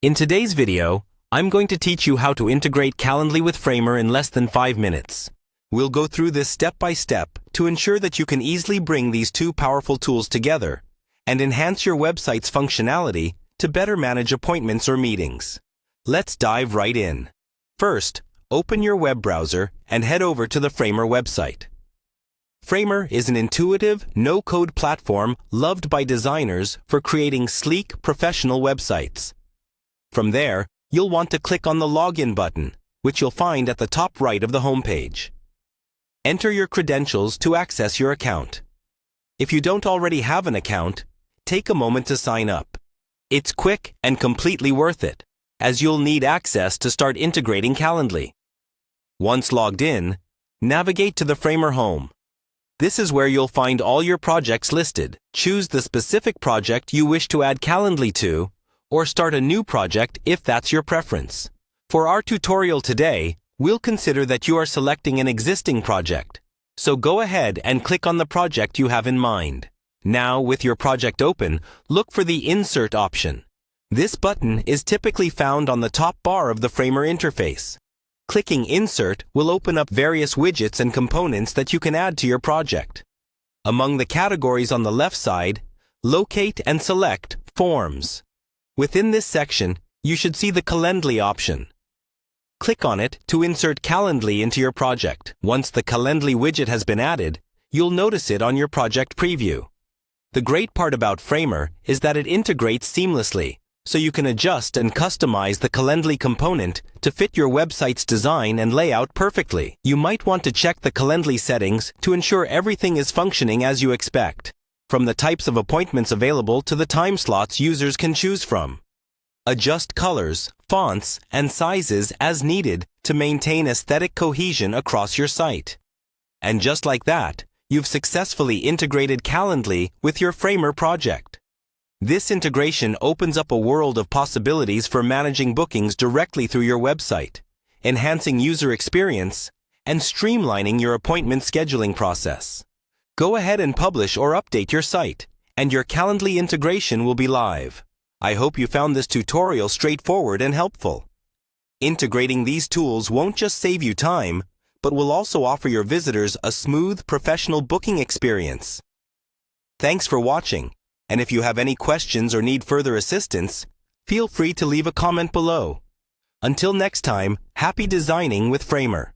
In today's video, I'm going to teach you how to integrate Calendly with Framer in less than 5 minutes. We'll go through this step by step to ensure that you can easily bring these two powerful tools together and enhance your website's functionality to better manage appointments or meetings. Let's dive right in. First, open your web browser and head over to the Framer website. Framer is an intuitive, no-code platform loved by designers for creating sleek, professional websites. From there, you'll want to click on the Login button, which you'll find at the top right of the homepage. Enter your credentials to access your account. If you don't already have an account, take a moment to sign up. It's quick and completely worth it, as you'll need access to start integrating Calendly. Once logged in, navigate to the Framer home. This is where you'll find all your projects listed. Choose the specific project you wish to add Calendly to, or start a new project if that's your preference. For our tutorial today, we'll consider that you are selecting an existing project. So go ahead and click on the project you have in mind. Now, with your project open, look for the Insert option. This button is typically found on the top bar of the Framer interface. Clicking Insert will open up various widgets and components that you can add to your project. Among the categories on the left side, locate and select Forms. Within this section, you should see the Calendly option. Click on it to insert Calendly into your project. Once the Calendly widget has been added, you'll notice it on your project preview. The great part about Framer is that it integrates seamlessly, so you can adjust and customize the Calendly component to fit your website's design and layout perfectly. You might want to check the Calendly settings to ensure everything is functioning as you expect, from the types of appointments available to the time slots users can choose from. Adjust colors, fonts, and sizes as needed to maintain aesthetic cohesion across your site. And just like that, you've successfully integrated Calendly with your Framer project. This integration opens up a world of possibilities for managing bookings directly through your website, enhancing user experience, and streamlining your appointment scheduling process. Go ahead and publish or update your site, and your Calendly integration will be live. I hope you found this tutorial straightforward and helpful. Integrating these tools won't just save you time, but will also offer your visitors a smooth, professional booking experience. Thanks for watching, and if you have any questions or need further assistance, feel free to leave a comment below. Until next time, happy designing with Framer.